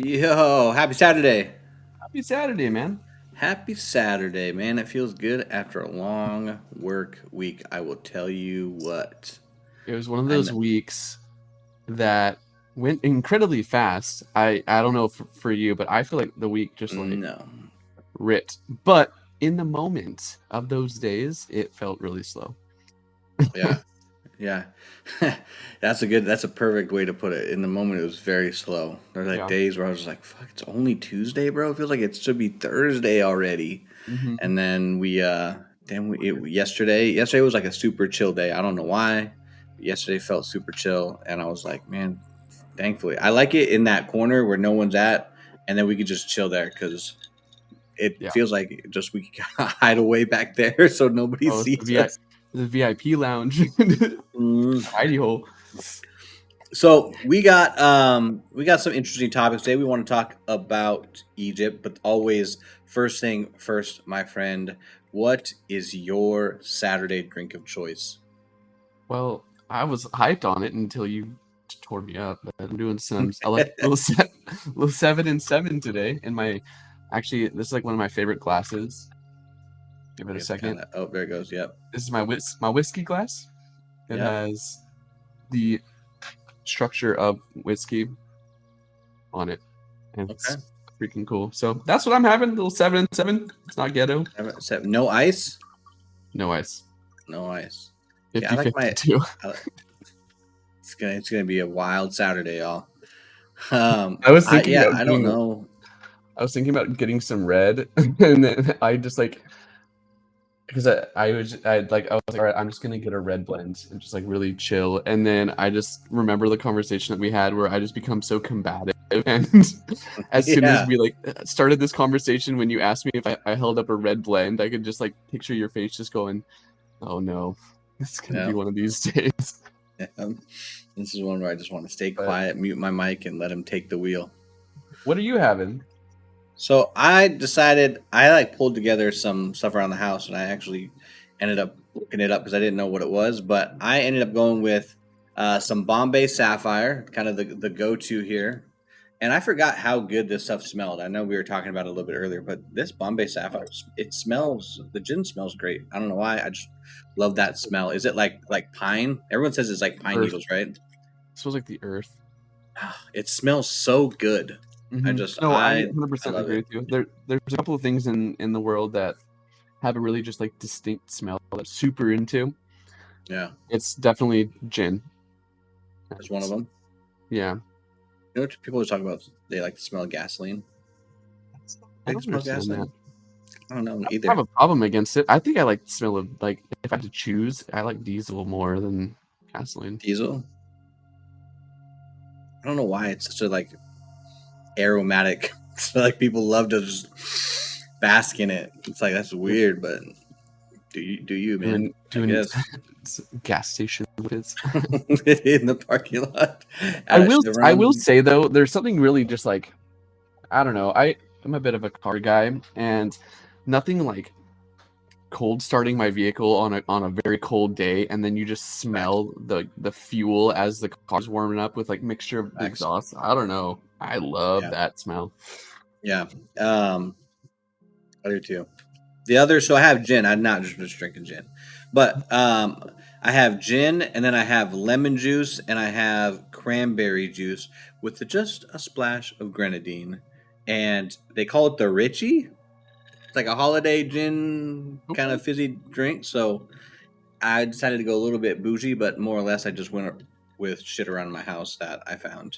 Yo, happy Saturday. Happy Saturday, man. Happy Saturday, man. It feels good after a long work week. I will tell you what. It was one of I those know. weeks that went incredibly fast. I don't know for you, but I feel like the week just like No. ripped. But in the moment of those days, it felt really slow. Yeah. Yeah. That's a perfect way to put it. In the moment, it was very slow. There's like Yeah. days where I was just like, fuck, it's only Tuesday, bro. It feels like it should be Thursday already. hmm And yesterday was like a super chill day. I don't know why. But yesterday felt super chill. And I was like, man, thankfully, I like it in that corner where no one's at, and then we could just chill there because it Yeah. feels like just we can hide away back there so nobody Oh, it's sees us. The VIP lounge, Mm. hidey hole. So we got some interesting topics today. We want to talk about Egypt, but always first thing first, my friend. What is your Saturday drink of choice? Well, I was hyped on it until you tore me up. But I'm doing some I like little 7 and 7 today. In my actually, this is like one of my favorite glasses. Give it a It's kind second. of there it goes. Yep. This is my whiskey glass. It Yep. has the structure of whiskey on it, and Okay. it's freaking cool. So that's what I'm having. A little 7 and 7. It's not ghetto. No ice. No ice. No ice. See, I like 50-50 my. too. I, it's gonna be a wild Saturday, y'all. I was I thinking yeah, about I don't getting. know. I was thinking about getting some red, and then I just like because I was like, all right, I'm just gonna get a red blend and just like really chill. And then I just remember the conversation that we had where I just become so combative. And as soon as Yeah, we like started this conversation, when you asked me if I held up a red blend, I could just like picture your face just going, "Oh no, it's gonna be yeah. one of these days." This is one where I just want to stay But quiet, mute my mic, and let him take the wheel. what are you having? So I decided I like pulled together some stuff around the house, and I actually ended up looking it up because I didn't know what it was. But I ended up going with some Bombay Sapphire, kind of the go to here. And I forgot how good this stuff smelled. I know we were talking about it a little bit earlier, but this Bombay Sapphire, the gin smells great. I don't know why. I just love that smell. Is it like pine? Everyone says it's like pine Earth. needles, right? It smells like the earth. It smells so good. No, I I 100% love agree it. with you. There's a couple of things in the world that have a really just like distinct smell that I'm super into. Yeah, It's definitely gin. that's one of And, them. yeah, You know what people always talk about? They like to smell gasoline. I They can don't smell understand that. gasoline. I don't know I don't have either. a problem against it. I think I like the smell of like if I had to choose, I like diesel more than gasoline. Diesel. I don't know why it's such a like aromatic. So like people love to just bask in it. It's like that's Yeah. weird, but do you man? I Doing guess gas station with in the parking lot I at a will I will Chevron. say though, there's something really just like I don't know. I'm a bit of a car guy, and nothing like cold starting my vehicle on a very cold day, and then you just Facts. smell the fuel as the car's warming up with like mixture of the Facts. exhaust. I don't know. I love Yeah. that smell. Yeah. Um, I do too. The other, so I have gin. I'm not just drinking gin, but I have gin, and then I have lemon juice, and I have cranberry juice with just a splash of grenadine, and they call it the Richie. It's like a holiday gin kind Okay. of fizzy drink. So I decided to go a little bit bougie, but more or less I just went with shit around my house that I found,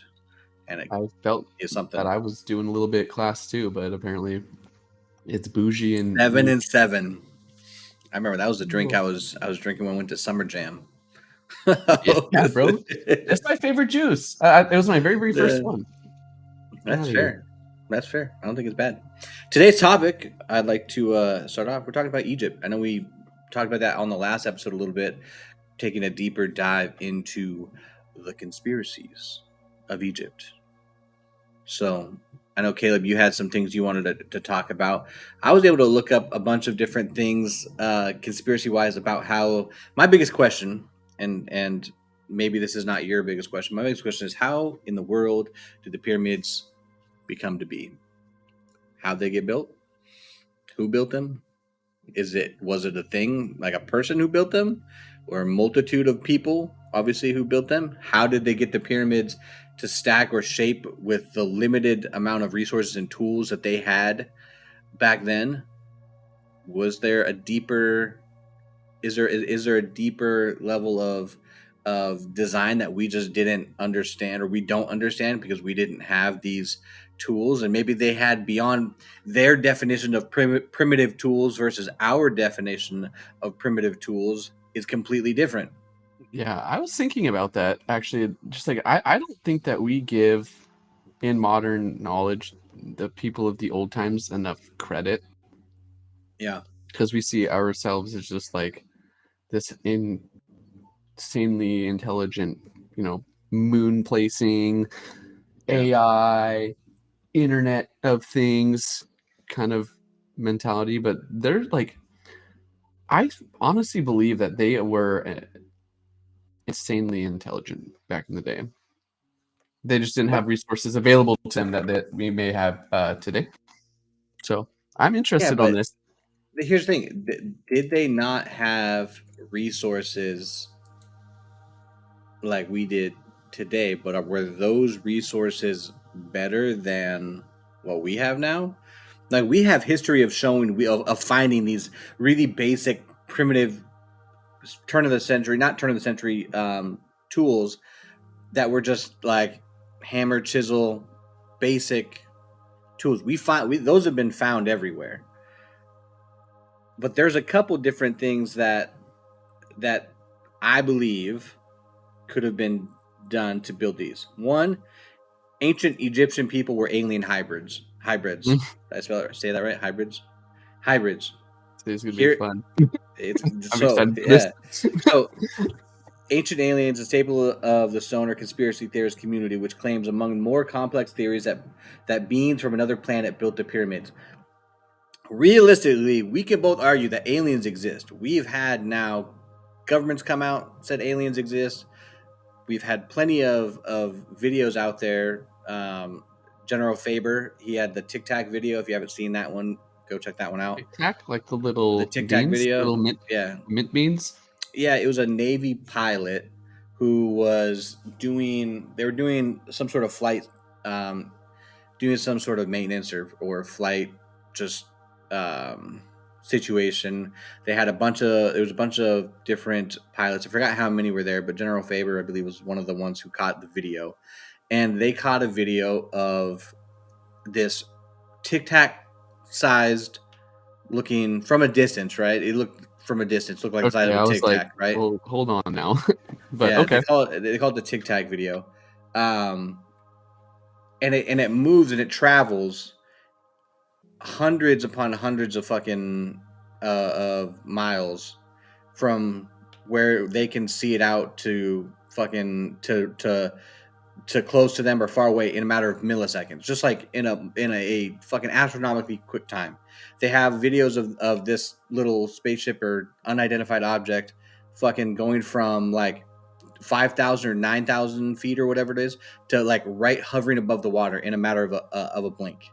and it I felt is that something. I was doing a little bit class too, but apparently it's bougie and 7 and 7. I remember that was the drink oh, I was drinking when I went to Summer Jam. yeah, bro. That's my favorite juice. It was my very first Yeah, one. Get out that's of here. fair. That's fair. I don't think it's bad. Today's topic, I'd like to start off. We're talking about Egypt. I know we talked about that on the last episode a little bit, taking a deeper dive into the conspiracies of Egypt. So I know, Caleb, you had some things you wanted to talk about. I was able to look up a bunch of different things, conspiracy wise, about how my biggest question, and maybe this is not your biggest question. My biggest question is how in the world did the pyramids become to be? How'd they get built? Who built them? Was it a thing, like a person who built them, or a multitude of people obviously who built them? How did they get the pyramids to stack or shape with the limited amount of resources and tools that they had back then? Was there a deeper is there a deeper level of design that we just didn't understand, or we don't understand because we didn't have these tools? And maybe they had, beyond their definition of primitive tools versus our definition of primitive tools, is completely different. Yeah, I was thinking about that actually. Just like I don't think that we give in modern knowledge the people of the old times enough credit, Yeah, because we see ourselves as just like this insanely intelligent, moon placing, yeah, AI, Internet of Things kind of mentality. But they're like, I honestly believe that they were insanely intelligent back in the day. They just didn't have but resources available to them that we may have today. So I'm yeah, interested on but this. here's the thing: did they not have resources like we did today? But were those resources better than what we have now? Like, we have history of showing of finding these really basic, primitive, turn of the century, not turn of the century, tools that were just like hammer, chisel, basic tools. Those have been found everywhere. But there's a couple different things that I believe could have been done to build these. One, ancient Egyptian people were alien hybrids. Hybrids. Did say that right? Hybrids. It's gonna be Here, fun. it's I'm so excited for this. yeah. So, ancient aliens, a staple of the stoner conspiracy theorist community, which claims, among more complex theories, that beings from another planet built the pyramids. Realistically, we can both argue that aliens exist. We've had now governments come out, said aliens exist. We've had plenty of videos out there. General Faber, he had the Tic Tac video. If you haven't seen that one, go check that one out. Tic Tac, like the The little Tic Tac beans, video. little Yeah. mint beans. Yeah, it was a Navy pilot who was they were doing some sort of flight, um, doing some sort of maintenance or flight just um, situation. There was a bunch of different pilots. I forgot how many were there, but General Faber, I believe, was one of the ones who caught the video. And they caught a video of this Tic Tac sized looking from a distance, right? It looked from a distance, looked like the size Okay, of a I was Tic like, Tac, right? well, hold on now. But Yeah, okay. they call it the Tic Tac video, um, and it moves and it travels hundreds upon hundreds of fucking of miles from where they can see it out to fucking to close to them or far away in a matter of milliseconds, just like in a fucking astronomically quick time. They have videos of this little spaceship or unidentified object fucking going from like 5,000 or 9,000 feet or whatever it is to like right hovering above the water in a matter of a blink.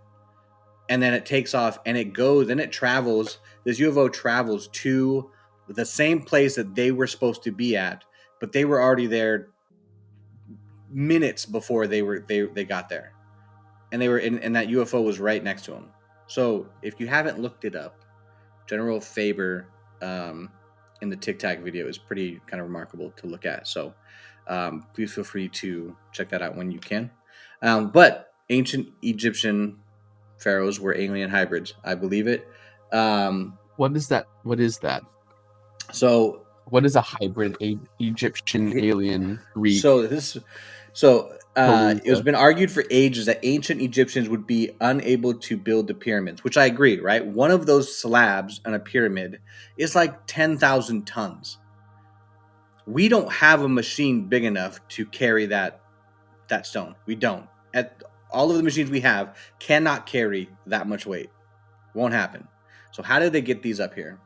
And then it takes off and it goes and it travels. This UFO travels to the same place that they were supposed to be at, but they were already there minutes before they got there, and they were and that UFO was right next to them. So if you haven't looked it up, General Faber, um, in the Tic Tac video, is pretty kind of remarkable to look at. So please feel free to check that out when you can. But ancient Egyptian pharaohs were alien hybrids. I believe it. What is that? What is that? So What is a hybrid Egyptian alien Greek so this so it has palooza? been argued for ages that ancient Egyptians would be unable to build the pyramids, which I agree, right? One of those slabs on a pyramid is like 10,000 tons. We don't have a machine big enough to carry that stone. We don't. At all of the machines we have cannot carry that much weight. Won't happen. So how did they get these up here?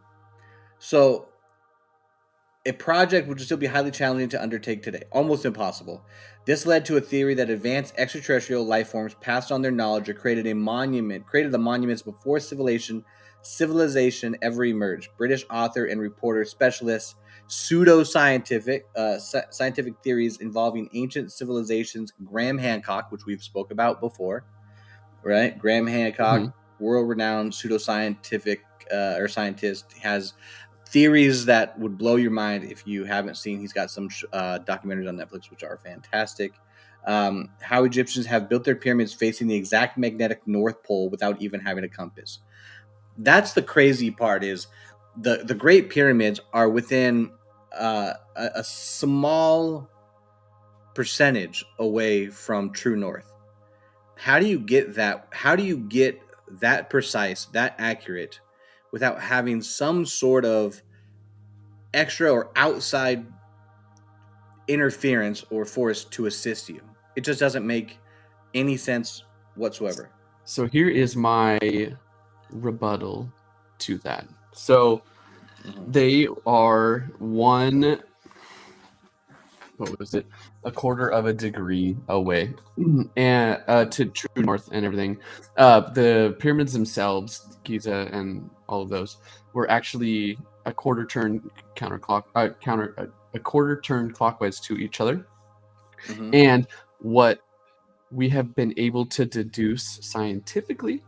So a project which would still be highly challenging to undertake today, almost impossible. This led to a theory that advanced extraterrestrial life forms passed on their knowledge or created the monuments before civilization ever emerged. British author and reporter specialist pseudoscientific scientific theories involving ancient civilizations. Graham Hancock, which we've spoke about before, right? Graham Hancock, world-renowned pseudoscientific or scientist, has theories that would blow your mind if you haven't seen. He's got some documentaries on Netflix which are fantastic. How Egyptians have built their pyramids facing the exact magnetic North Pole without even having a compass. That's the crazy part. Is the Great Pyramids are within a small percentage away from true north. How do you get that? How do you get that precise, that accurate, without having some sort of extra or outside interference or force to assist you? It just doesn't make any sense whatsoever. So here is my rebuttal to that. So they are a quarter of a degree away, and to true north and everything. The pyramids themselves, Giza and all of those, were actually a quarter turn a quarter turn clockwise to each other. And what we have been able to deduce scientifically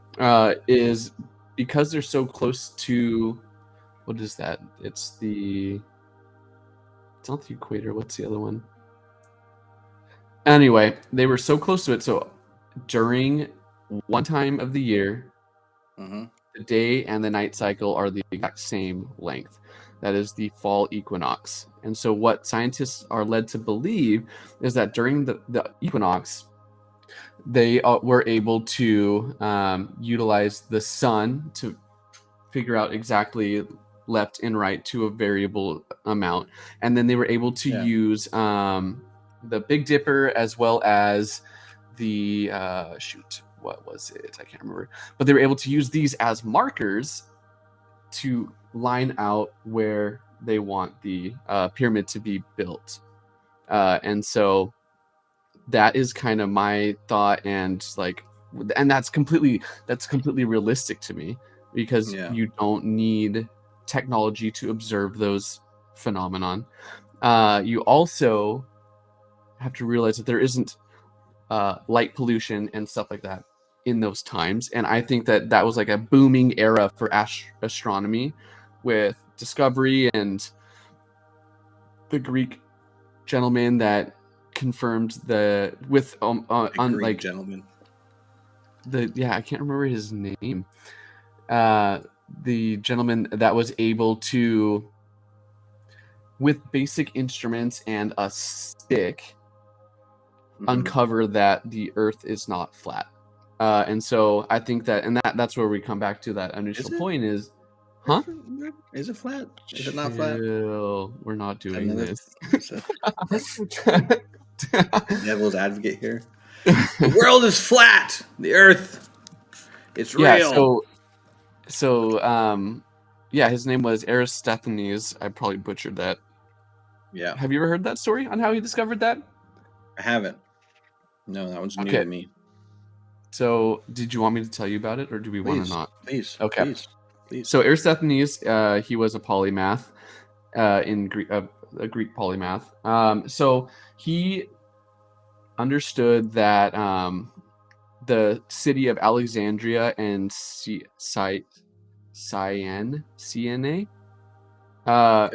is because they're so close to, what is that? It's not the equator. What's the other one? Anyway, they were so close to it. So during one time of the year, the day and the night cycle are the exact same length. That is the fall equinox. And so what scientists are led to believe is that during the equinox, they were able to utilize the sun to figure out exactly left and right to a variable amount. And then they were able to use the Big Dipper as well as the what was it? I can't remember. But they were able to use these as markers to line out where they want the pyramid to be built. And so that is kind of my thought, and that's completely realistic to me, because you don't need technology to observe those phenomenon. You also have to realize that there isn't light pollution and stuff like that in those times, and I think that was like a booming era for astronomy with discovery and the Greek gentleman that confirmed Greek gentleman. I can't remember his name. The gentleman that was able to, with basic instruments and a stick, uncover that the Earth is not flat. And so I think that's where we come back to that initial point is, huh? Is it flat? Is it not flat? We're not doing this. Devil's advocate here. The world is flat. The Earth, it's real. His name was Eratosthenes. I probably butchered that. Yeah. Have you ever heard that story on how he discovered that? I haven't. No, that one's new to me. So, did you want me to tell you about it, or do we want to not? Please. Okay. Please. So Eratosthenes, he was a polymath, in Greek, a Greek polymath. So he understood that the city of Alexandria and Cyene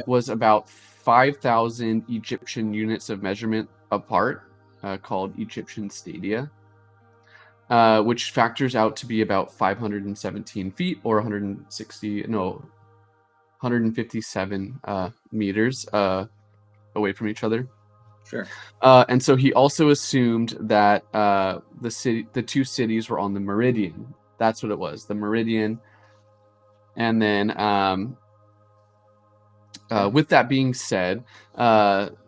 was about 5,000 Egyptian units of measurement apart, called Egyptian stadia, which factors out to be about 517 feet or 157 meters away from each other. Sure. And so he also assumed that the two cities were on the meridian. That's what it was, the meridian. And then with that being said,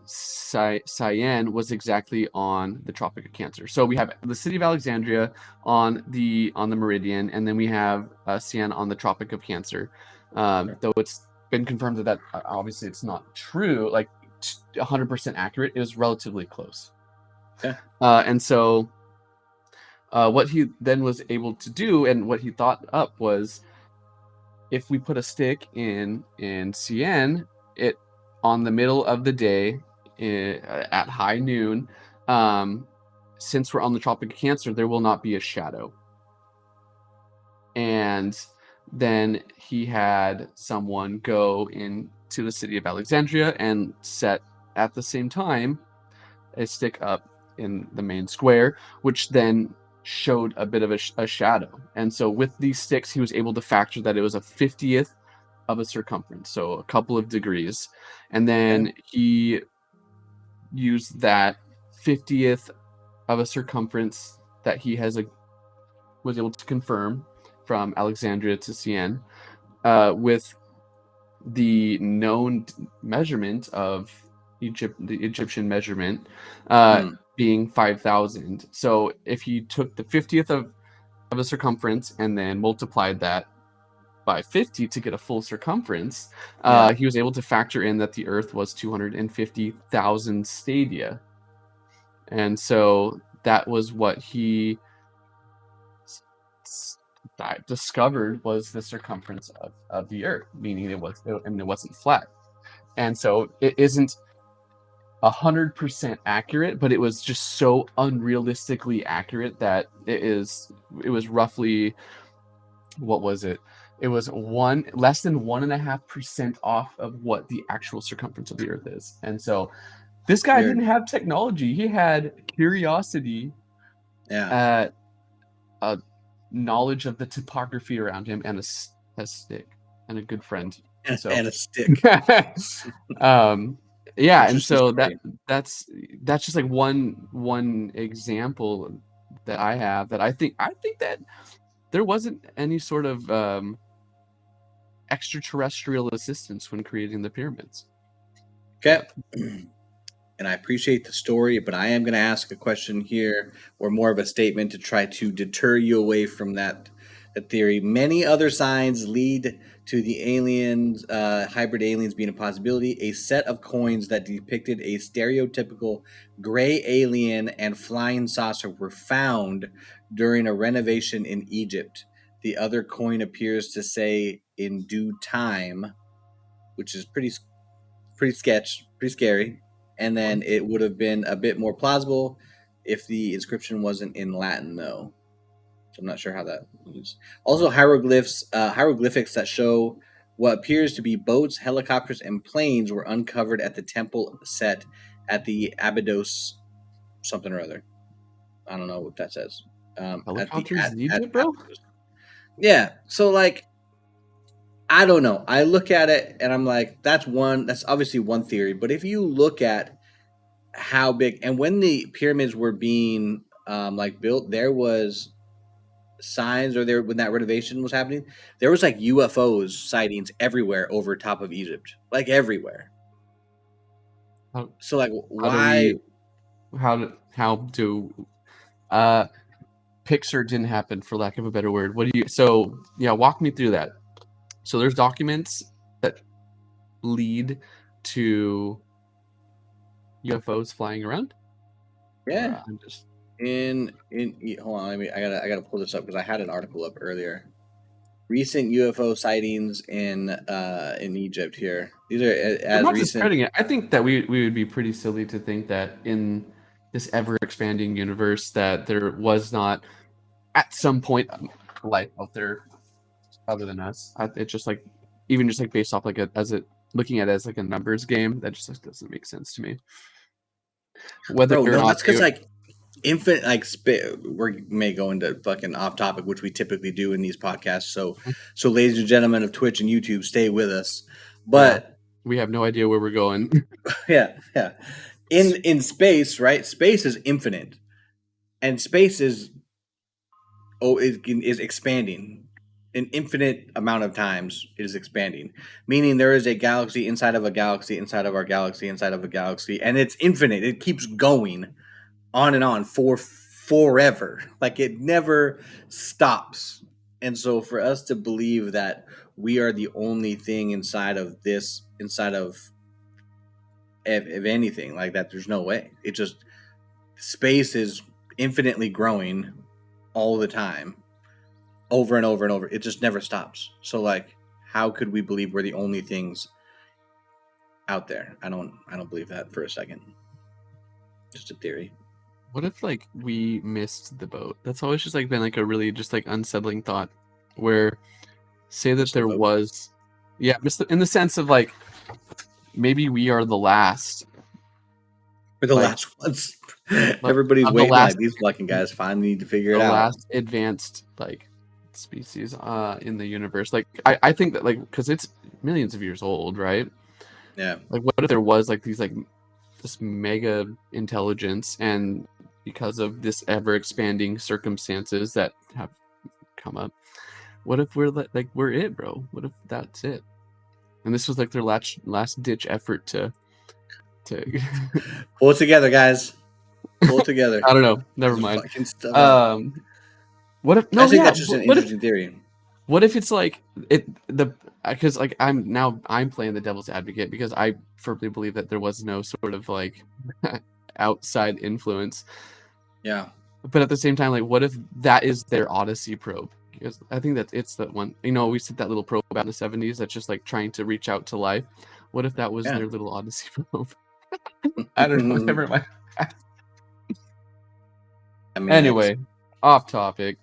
Cyene was exactly on the Tropic of Cancer. So we have the city of Alexandria on the meridian, and then we have Cyene on the Tropic of Cancer. Though it's been confirmed that obviously it's not true, like 100% accurate. It was relatively close. Yeah. And so what he then was able to do, and what he thought up, was if we put a stick in Cien, it on the middle of the day, at high noon, um, since we're on the Tropic of Cancer, there will not be a shadow. And then he had someone go into the city of Alexandria and set at the same time a stick up in the main square, which then showed a bit of a shadow. And so with these sticks, he was able to factor that it was a 50th of a circumference, so a couple of degrees. And Yeah. then he used that 50th of a circumference that he was able to confirm from Alexandria to Cien, with the known measurement of the Egyptian measurement, Hmm. being 5,000. So if you took the 50th of a circumference and then multiplied that by 50 to get a full circumference, Yeah. he was able to factor in that the Earth was 250,000 stadia. And so that was what he discovered was the circumference of the Earth, meaning it wasn't flat. And so it isn't 100% accurate, but it was just so unrealistically accurate that it was roughly, what was it? It was less than 1.5% off of what the actual circumference of the Earth is. And so this guy Weird. didn't have technology. He had curiosity, Yeah. uh, a knowledge of the topography around him, and a stick, and a good friend. And so, And a stick. um, yeah, and Interesting so story. that's just like one example that I have, that I think that there wasn't any sort of extraterrestrial assistance when creating the pyramids. Okay. But And I appreciate the story, but I am going to ask a question here, or more of a statement to try to deter you away from that theory. Many other signs lead to the aliens, hybrid aliens being a possibility. A set of coins that depicted a stereotypical gray alien and flying saucer were found during a renovation in Egypt. The other coin appears to say "in due time," which is pretty scary. And then it would have been a bit more plausible if the inscription wasn't in Latin, though. So I'm not sure how that is. Also, hieroglyphics that show what appears to be boats, helicopters, and planes were uncovered at the temple set at the Abydos something or other. I don't know what that says. At the helicopters in at Egypt, bro? Abydos. Yeah. So like I don't know. I look at it and I'm like, that's obviously one theory. But if you look at how big, and when the pyramids were being like built, there was signs, or there when that renovation was happening, there was like UFOs sightings everywhere over top of Egypt, like everywhere. How, So like how do why? we how do uh Pixar didn't happen, for lack of a better word? What do you so yeah, walk me through that. So there's documents that lead to UFOs flying around, or Yeah. I'm just In hold on, I gotta pull this up because I had an article up earlier. Recent UFO sightings in Egypt here. These are I'm as not recent. discrediting it. I think that we would be pretty silly to think that in this ever expanding universe that there was not at some point life out there other than us. It's just like, even just like based off like looking at it as like a numbers game, that just like, doesn't make sense to me. Whether Bro, or no, not that's because they, like infinite we may go into fucking off topic, which we typically do in these podcasts. So ladies and gentlemen of Twitch and YouTube, stay with us. yeah, But we have no idea where we're going. yeah. In space, right? Space is infinite. And space is expanding. An infinite amount of times it is expanding. Meaning there is a galaxy inside of a galaxy inside of our galaxy inside of a galaxy, and it's infinite. It keeps going on and on for forever. Like it never stops. And so for us to believe that we are the only thing inside of this, inside of anything like that, there's no way. It just space is infinitely growing all the time, over and over and over. It just never stops. So like, how could we believe we're the only things out there? I don't believe that for a second. Just a theory. What if like we missed the boat? That's always just like been like a really just like unsettling thought. Where say that Missed the there boat? was, yeah, in the sense of like maybe we are the last. We're the Like, last ones. Like, Everybody's of the waiting. Like last, these fucking guys finally need to figure it the out. last advanced like species in the universe. Like I think that like because it's millions of years old, right? Yeah. Like what if there was like these like this mega intelligence, and because of this ever expanding circumstances that have come up, what if we're like we're it, bro? What if that's it? And this was like their last ditch effort to Pull it together, guys. Pull it together. I don't know. Never Figure mind. fucking stuff out. What if I no? think Yeah. that's just an What if interesting theory. what if it's like it the because like I'm playing the devil's advocate because I firmly believe that there was no sort of like outside influence. Yeah. But at the same time, like, what if that is their Odyssey probe? Because I think that it's that one. You know, we sent that little probe out in the '70s that's just like trying to reach out to life. What if that was Yeah. their little Odyssey probe? I don't know. Never mind. I mean, Anyway, off topic.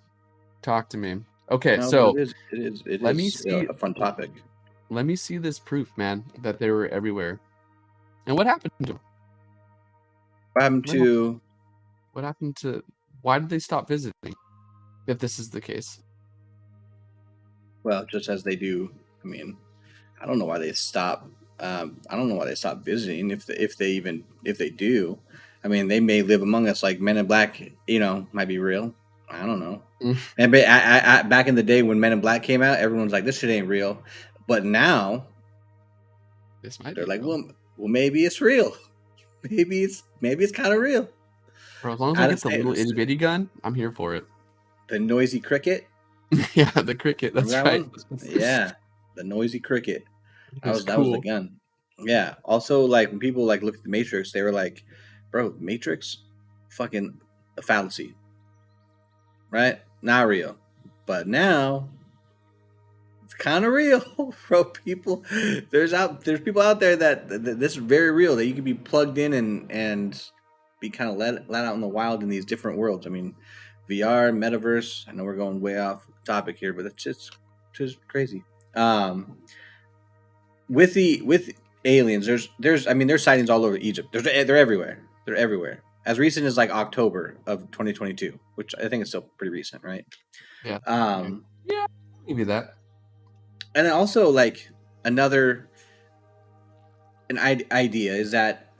Talk to me. Okay, no, so but it let me is see. a fun topic. Let me see this proof, man, that they were everywhere. And what happened to them? What happened to? What happened to? Why did they stop visiting? If this is the case. Well, just as they do. I mean, I don't know why they stop. I don't know why they stop visiting. If they do, I mean, they may live among us. Like Men in Black, you know, might be real. I don't know. And back in the day when Men in Black came out, everyone's like, "This shit ain't real." But now This might they're be like, real. "Well, maybe it's real. Maybe it's kind of real." Bro, as long as I I get the little itty bitty gun, I'm here for it. The noisy cricket. Yeah, the cricket. That's Remember that right. one? Yeah, the noisy cricket. It was That was the cool. gun. Yeah. Also, like when people like look at the Matrix, they were like, "Bro, Matrix, fucking a fallacy, right? Not real." But now it's kind of real, bro. People, there's people out there that this is very real. That you can be plugged in and be kind of let out in the wild in these different worlds. I mean, VR, metaverse. I know we're going way off topic here, but it's just crazy. With aliens, there's sightings all over Egypt. They're everywhere. They're everywhere. As recent as like October of 2022, which I think is still pretty recent, right? Yeah. Yeah, maybe that. And then also like another idea is that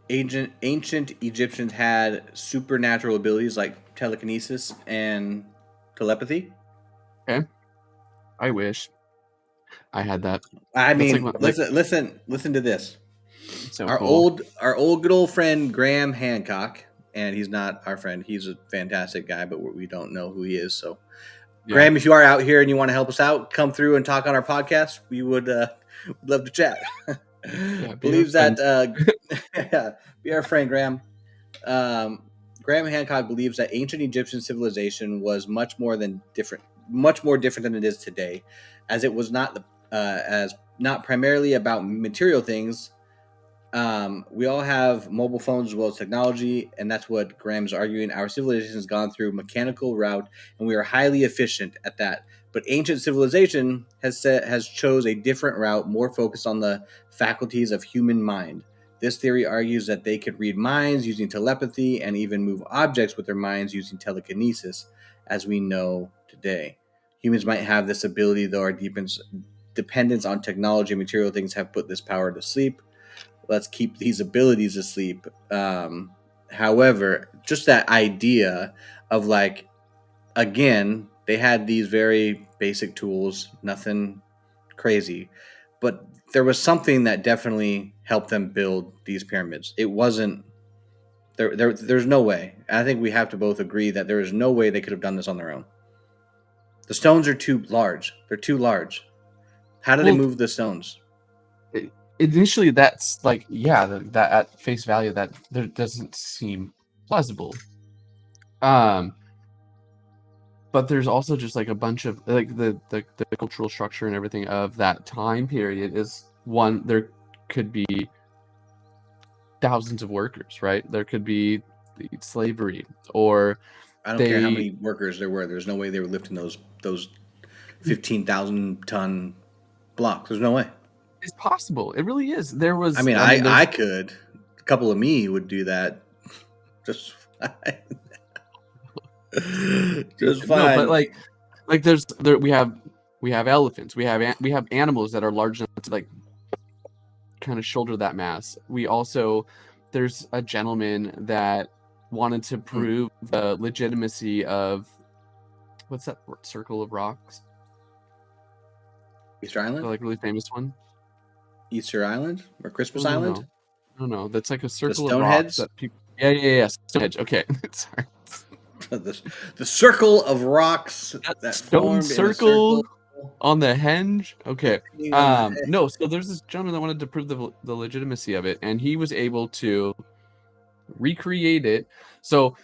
ancient Egyptians had supernatural abilities like telekinesis and telepathy. Okay. I wish I had that. I mean, like listen to this. So our cool. old good old friend Graham Hancock, and he's not our friend. He's a fantastic guy, but we don't know who he is. So, yeah. Graham, if you are out here and you want to help us out, come through and talk on our podcast. We would love to chat. Yeah, Believes that be our friend, Graham. Graham Hancock believes that ancient Egyptian civilization was much more different than it is today, as it was not primarily about material things. We all have mobile phones as well as technology, and that's what Graham's arguing. Our civilization has gone through mechanical route, and we are highly efficient at that. But ancient civilization has chose a different route, more focused on the faculties of human mind. This theory argues that they could read minds using telepathy and even move objects with their minds using telekinesis, as we know today. Humans might have this ability, though our dependence on technology and material things have put this power to sleep. Let's keep these abilities asleep. However, just that idea of like, again, they had these very basic tools, nothing crazy, but there was something that definitely helped them build these pyramids. It wasn't there's no way. I think we have to both agree that there is no way they could have done this on their own. The stones are too large. They're too large. How do they move the stones? Initially, that's like, yeah, that at face value, that there doesn't seem plausible. But there's also just like a bunch of like the cultural structure and everything of that time period is one. There could be thousands of workers, right? There could be slavery, or I don't care how they. many workers there were. There's no way they were lifting those 15,000-ton blocks. There's no way. It's possible. It really is. There I was. mean, I mean, I there's could. A couple of me would do that just fine. Just no, but fine. there's we have elephants. We have animals that are large enough to like kind of shoulder that mass. We also there's a gentleman that wanted to prove the legitimacy of what's that circle of rocks? Easter The Island? like really famous one. Easter Island or No, Christmas no, Island? no, no, no. That's like a The circle of rocks Stoneheads? that people. Yeah, yeah, yeah. Stonehenge. Okay, sorry. The circle of rocks That that stone formed in a circle circle on the henge. Okay. hanging on the head. No. So there's this gentleman that wanted to prove the legitimacy of it, and he was able to recreate it. So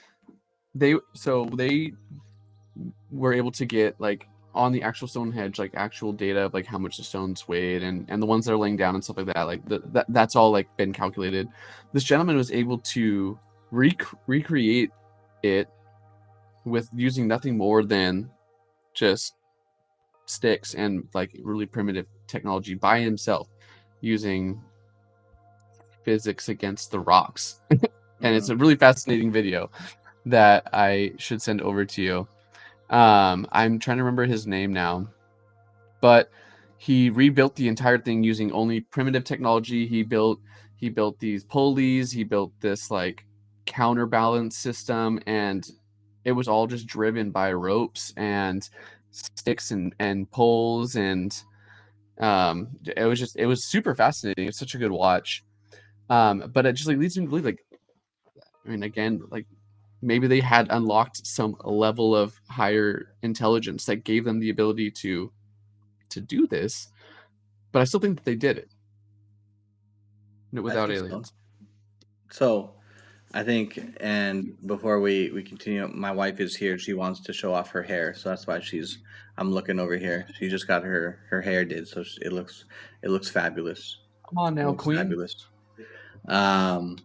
they were able to get like on the actual Stonehenge, like actual data of like how much the stones weighed and the ones that are laying down and stuff like that. Like that's all like been calculated. This gentleman was able to recreate it with using nothing more than just sticks and like really primitive technology by himself, using physics against the rocks. And it's a really fascinating video that I should send over to you. I'm trying to remember his name now, but he rebuilt the entire thing using only primitive technology. He built these pulleys, he built this like counterbalance system, and it was all just driven by ropes and sticks and poles, and it was super fascinating. It's such a good watch. But it just like leads me to believe, like, I mean, again, like maybe they had unlocked some level of higher intelligence that gave them the ability to do this, but I still think that they did it I without think so. aliens. So, I think, and before we continue, my wife is here. She wants to show off her hair, so that's why I'm looking over here. She just got her hair did, so it looks fabulous. Come on It now, looks Queen. fabulous. Um,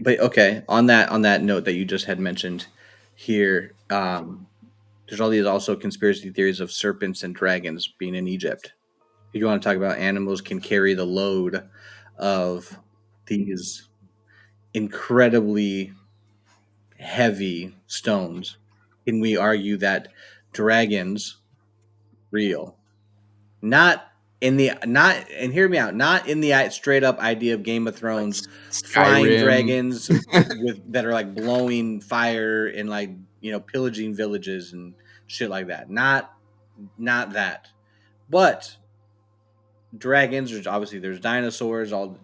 but okay, on that note that you just had mentioned here, there's all these also conspiracy theories of serpents and dragons being in Egypt. If you want to talk about animals can carry the load of these incredibly heavy stones, can we argue that dragons real? Not in the not and hear me out. Not in the straight up idea of Game of Like Thrones, flying Skyrim. dragons with that are like blowing fire and like pillaging villages and shit like that. Not that, but dragons. There's dinosaurs. All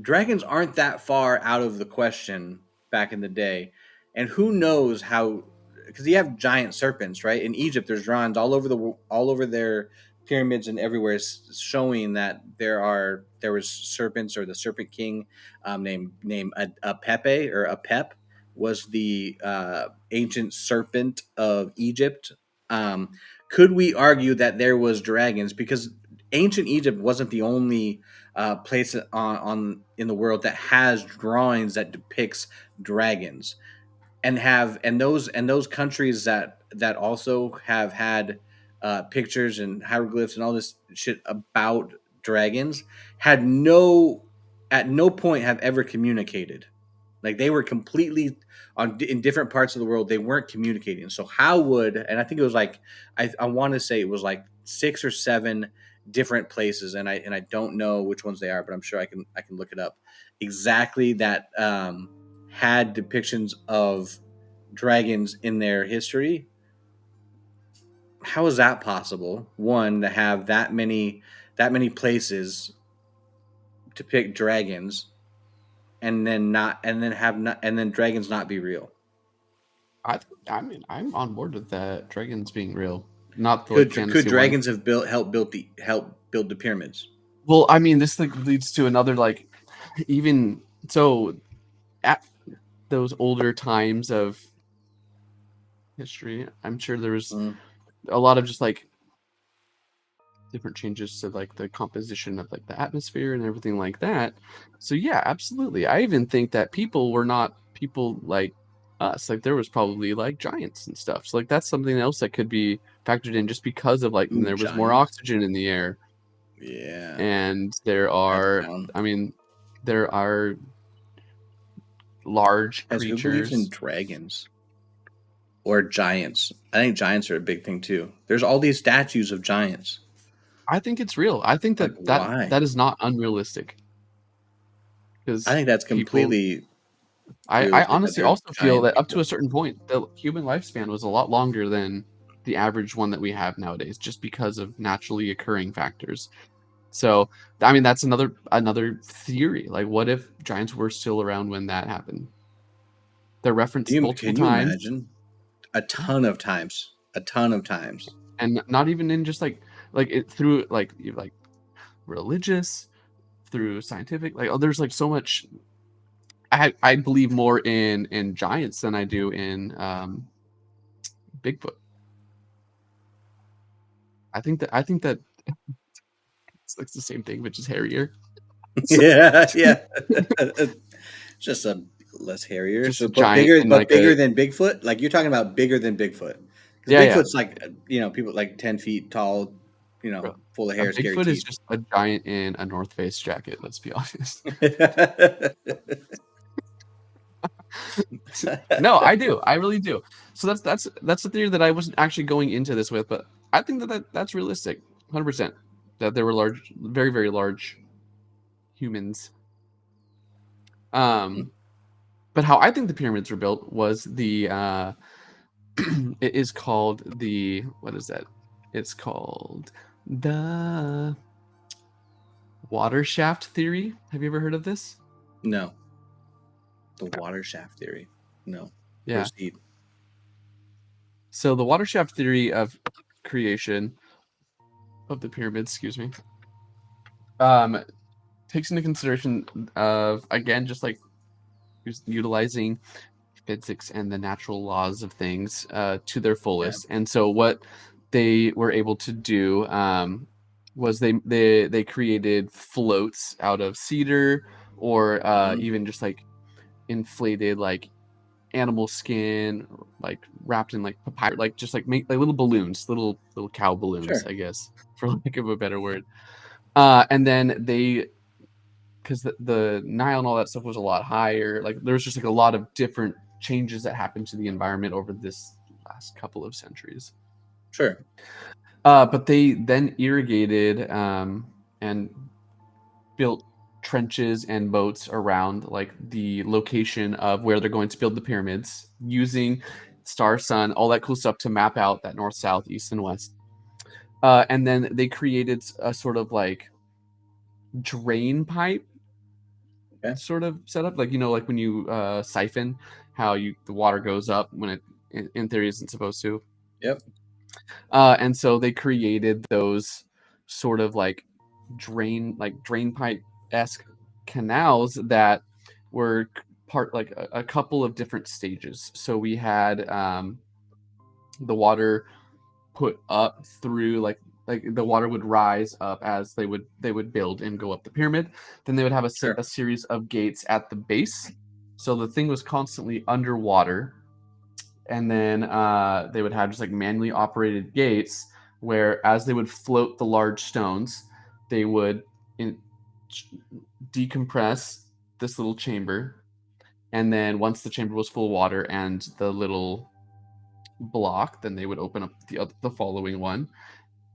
dragons aren't that far out of the question back in the day, and who knows how, because you have giant serpents, right? In Egypt, there's drawings all over their pyramids and everywhere showing that there was serpents, or the serpent king, named a Pepe, or a Pep, was the ancient serpent of Egypt. Um, could we argue that there was dragons, because ancient Egypt wasn't the only place on in the world that has drawings that depicts dragons, and those countries that also have had pictures and hieroglyphs and all this shit about dragons had no at no point have ever communicated. Like, they were completely in different parts of the world. They weren't communicating. So how would, and I think it was like, I want to say it was like 6 or 7 different places, and I don't know which ones they are, but I'm sure I can look it up exactly, that had depictions of dragons in their history. How is that possible? One, to have that many places to pick dragons, and then not, and then have not, and then dragons not be real. I mean, I'm on board with that. Dragons being real, not the like Could fantasy one. dragons have helped build the pyramids? Well, I mean, this like leads to another like even so. those older times of history, I'm sure there was Mm. a lot of just like different changes to like the composition of like the atmosphere and everything like that. So yeah, absolutely. I even think that people were not people like us. Like there was probably like giants and stuff. So like that's something else that could be factored in just because of like Ooh, there was more giants. oxygen in the air. Yeah, And there that's are, down. I mean, there are large Guys, who believes in creatures. dragons or giants? I think giants are a big thing too. There's all these statues of giants. I think it's real. I think Like, that why? that is not unrealistic I because think that's people. completely I realistic that honestly there's also feel giant that up to people. a certain point, the human lifespan was a lot longer than the average one that we have nowadays, just because of naturally occurring factors. So, I mean, that's another theory. Like, what if giants were still around when that happened? They're referenced multiple Can you times, imagine? A ton of times. A ton of times. and not even in just like it through like religious, through scientific. Like, oh, there's like so much. I believe more in giants than I do in Bigfoot. I think that it's like the same thing, but just hairier. So, Yeah, yeah. Just a less hairier. just So, a giant and but like a bigger than Bigfoot. Like you're talking about bigger than Bigfoot, because yeah, yeah. Bigfoot's like people like 10 feet tall, Bro, full of a hair, scary Bigfoot is teeth. just a giant in a North Face jacket. Let's be honest. No, I do. I really do. So that's the theory that I wasn't actually going into this with, but I think that's realistic, 100%. That there were large, very very large humans. Um, but how I think the pyramids were built was it is called the what is that? It's called the water shaft theory. Have you ever heard of this? No, the water shaft theory. No, Yeah. proceed. So the water shaft theory of creation of the pyramids, excuse me, um, takes into consideration of again just like utilizing physics and the natural laws of things to their Yeah. fullest. And so what they were able to do was they created floats out of cedar or Hmm. even just like inflated like animal skin like wrapped in like papyrus, like just like make like little balloons, little cow balloons, Sure. I guess, for lack of a better word. And then they because the Nile and all that stuff was a lot higher. Like there was just like a lot of different changes that happened to the environment over this last couple of centuries. Sure. But they then irrigated and built trenches and moats around like the location of where they're going to build the pyramids using star, sun, all that cool stuff to map out that north, south, east, and west. And then they created a sort of like drain pipe Okay. sort of setup, like like when you siphon, how you the water goes up when it in theory isn't supposed to. Yep. And so they created those sort of like drain pipe esque canals that were part like a couple of different stages. So we had the water put up through like the water would rise up as they would build and go up the pyramid. Then they would have Sure. a series of gates at the base, so the thing was constantly underwater. And then they would have just like manually operated gates where as they would float the large stones, they would in, decompress this little chamber. And then once the chamber was full of water and the little block, then they would open up the following one,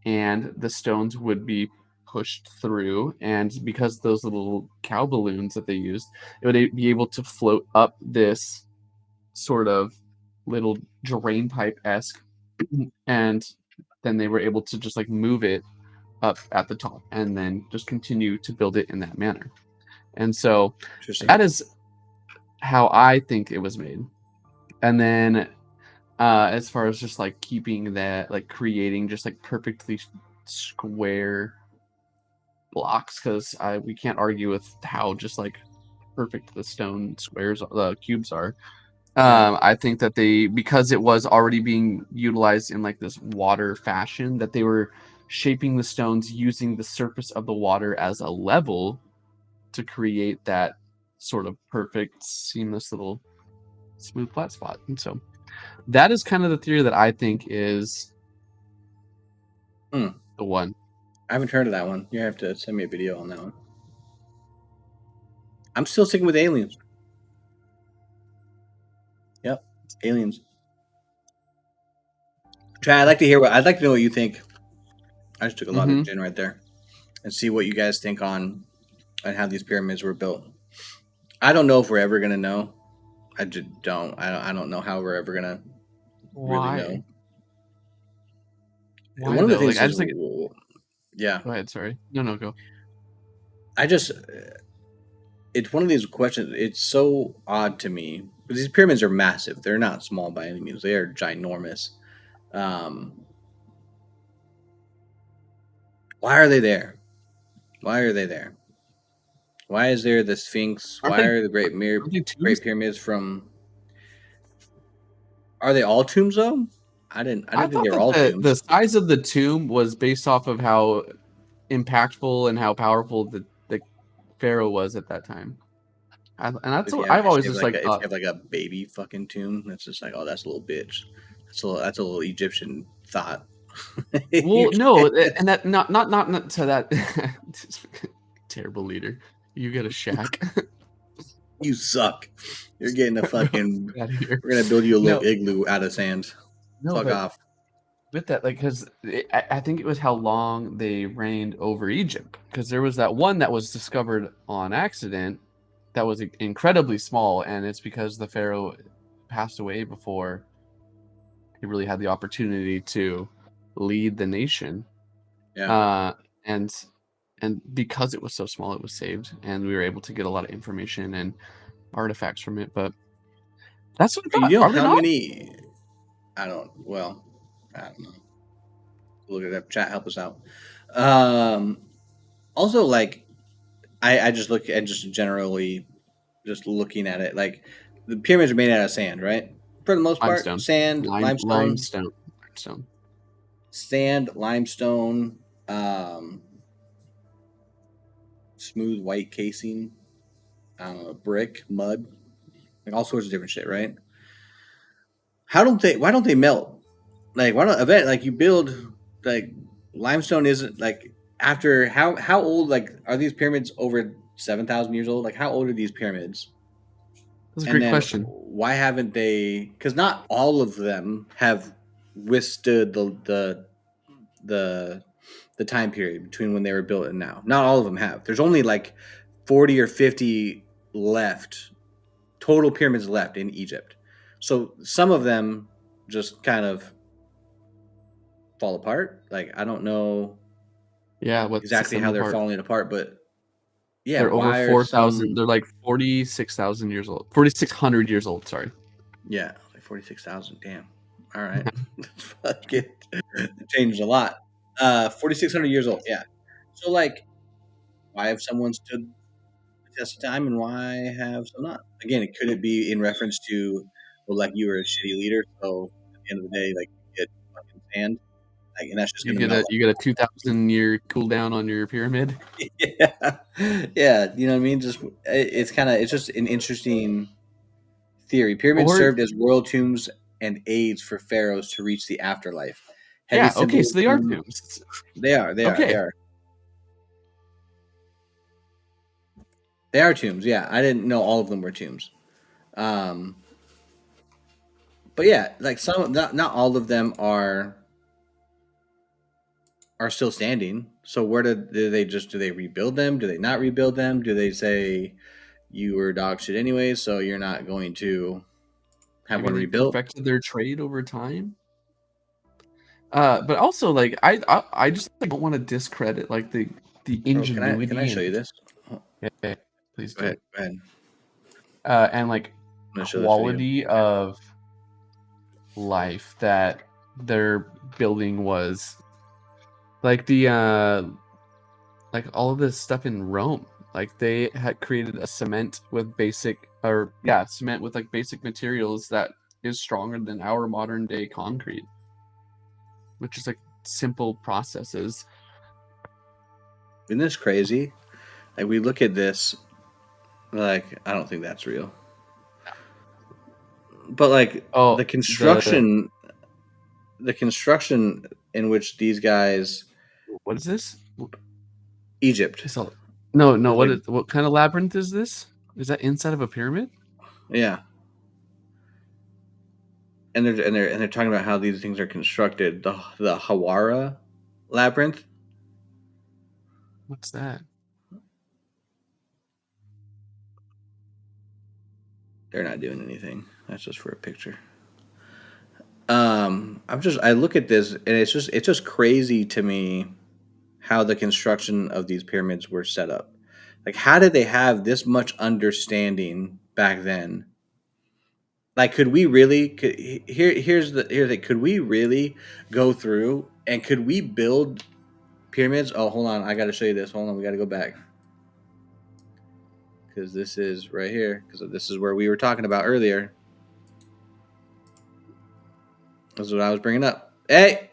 and the stones would be pushed through. And because those little cow balloons that they used, it would be able to float up this sort of little drain pipe esque, and then they were able to just like move it up at the top and then just continue to build it in that manner. And so Interesting. that is how I think it was made. And then as far as just like keeping that, like creating just like perfectly square blocks, because we can't argue with how just like perfect the stone squares, the cubes are. Yeah. I think that because it was already being utilized in like this water fashion, that they were shaping the stones using the surface of the water as a level to create that sort of perfect, seamless little smooth flat spot. And so that is kind of the theory that I think is Hmm. the one. I haven't heard of that one. You have to send me a video on that one. I'm still sticking with aliens. Yep, aliens. Chad, I'd like to know what you think. I just took a lot of Mm-hmm. gin right there, and see what you guys think on how these pyramids were built. I don't know if we're ever gonna know. I just don't. I don't know how we're ever gonna really Why? know. Why One of the though? Like things I is, just like. yeah, Go ahead. Sorry. No, no, go. I just it's one of these questions. It's so odd to me. But these pyramids are massive. They're not small by any means. They are ginormous. Um, why are they there? Why are they there? Why is there the Sphinx? Aren't Why they? are the Aren't they tombs? Great Pyramids from? Are they all tombs though? I I didn't think thought they were that all the tombs. size of the tomb was based off of how impactful and how powerful the pharaoh was at that time. And that's If what you have I've always just like if you thought. have like a baby fucking tomb, that's just like, oh, that's a little bitch. That's a little Egyptian thought. You Well, no, can't- and that not to that terrible leader. You get a shack. you suck. You're getting a Bro, fucking. get out of here. We're gonna build you a little No, igloo out of sand. no, Fuck but off. with that, like, because I think it was how long they reigned over Egypt. Because there was that one that was discovered on accident that was incredibly small, and it's because the pharaoh passed away before he really had the opportunity to lead the nation. Yeah. Uh, and because it was so small, it was saved, and we were able to get a lot of information and artifacts from it. But that's what I thought. You know Are they how not? many? I don't. Well, I don't know. Look it up. Chat, help us out. Um. Also, like, I just look at just generally just looking at it, like the pyramids are made out of sand, right? For the most part, Limestone, sand, limestone, limestone. sand, limestone, um, smooth white casing, I don't know, brick, mud, like all sorts of different shit, right? How don't they? Why don't they melt? Like, why don't event like you build like limestone isn't like after how old like are these pyramids over 7,000 years old? Like how old are these pyramids? That's a And great then question. why haven't they? Because not all of them have withstood the the time period between when they were built and now. Not all of them have. There's only like 40 or 50 left, total pyramids left in Egypt. So some of them just kind of fall apart. Like I don't know Yeah, what sets exactly them how they're apart? falling apart, but yeah, They're over why are 4,000. some They're like 46,000 years old. 4,600 years old. Sorry. yeah, like 46,000. Damn. All right. Fuck it. It changed a lot. 4,600 years old. Yeah. So like, why have someone stood the test of time, and why have some not? Again, could it be in reference to, well, like you were a shitty leader, so at the end of the day, like you get fucking sand, like, and that's just gonna melt. You get a 2,000 year cooldown on your pyramid. Yeah, yeah. You know what I mean? Just it's kind of it's just an interesting theory. Pyramids Or served as royal tombs and aids for pharaohs to reach the afterlife. Heavy yeah, okay, so they are symbolism. tombs. They are. They are. They Okay. are. They are tombs. Yeah, I didn't know all of them were tombs. Um, but yeah, like some, not all of them are still standing. So where do they just do they rebuild them? Do they not rebuild them? Do they say you were dog shit anyway, so you're not going to have Maybe one they rebuilt? perfected their trade over time. But also like I just like, don't want to discredit like the Oh, can I ingenuity show and you this? Oh, yeah, please go ahead. do. Go ahead. And like I'm gonna show this video. quality of life that their building was like the like all of this stuff in Rome. Like they had created a cement with cement with like basic materials that is stronger than our modern day concrete, which is like simple processes. Isn't this crazy? Like we look at this, like I don't think that's real. But like Oh, the the construction in which these guys, what is this? Egypt, It's all, no, no. is like What kind of labyrinth is this? Is that inside of a pyramid? yeah, and they're talking about how these things are constructed. The Hawara labyrinth. What's that? They're not doing anything. That's just for a picture. I look at this and it's just crazy to me how the construction of these pyramids were set up. Like how did they have this much understanding back then? Like could we really here's the thing. Could we really go through and could we build pyramids? Oh, hold on. I got to show you this. Hold on. We got to go back. Cuz this is right here cuz this is where we were talking about earlier. That's what I was bringing up. Hey,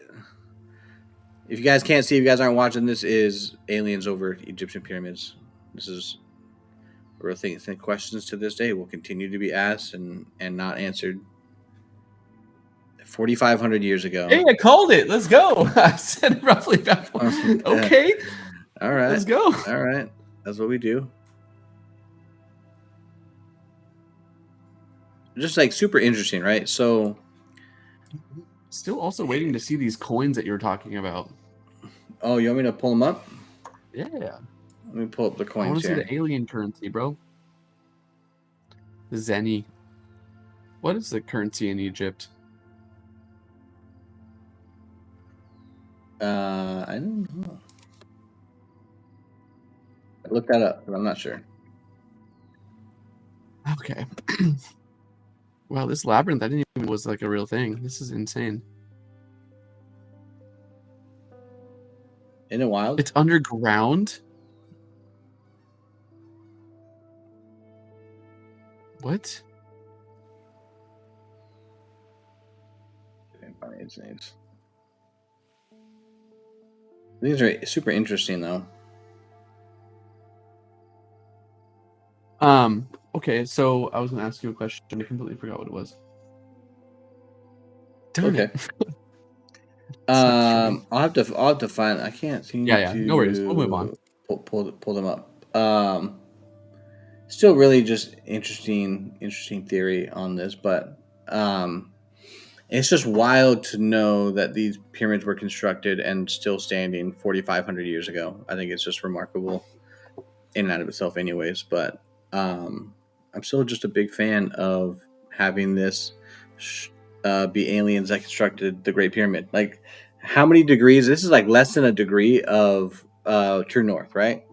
if you guys can't see, if you guys aren't watching, this is aliens over Egyptian pyramids. This is a real thing. Questions to this day will continue to be asked and not answered. 4,500 years ago. Hey, I called it. Let's go. I said roughly about. Okay, All right. let's go. All right. That's what we do. Just like super interesting, right? So, Still also waiting to see these coins that you were talking about. oh, you want me to pull them up? Yeah. Let me pull up the I coins want to see here. the alien currency, bro. The Zenny. What is the currency in Egypt? I don't know. I looked that up, but I'm not sure. Okay. Wow, this labyrinth I didn't even was like a real thing. This is insane. Isn't it wild? It's underground. What? These are super interesting, though. Okay, so I was gonna ask you a question. I completely forgot what it was. Darn Okay. it. So I'll have to find. I can't seem yeah. No worries. We'll move on. to pull them up. Still really just interesting theory on this, but it's just wild to know that these pyramids were constructed and still standing 4,500 years ago. I think it's just remarkable in and out of itself, anyways. But I'm still just a big fan of having this be aliens that constructed the Great Pyramid. Like, how many degrees? This is like less than a degree of true north, right?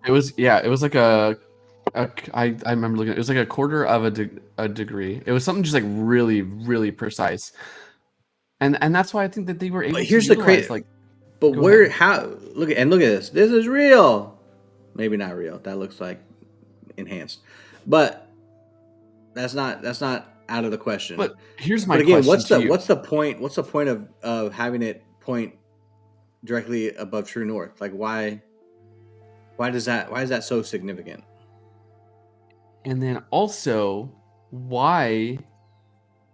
It was like I remember looking. It was like a quarter of a degree. It was something just like really really precise. And that's why I think that they were But able to here's the utilize crazy. like. But Go ahead. look at this. This is real. Maybe not real. That looks like enhanced, but that's not out of the question. But here's But my again, question to you. what's the point? What's the point of having it point directly above true north? Like why is that so significant? And then also, why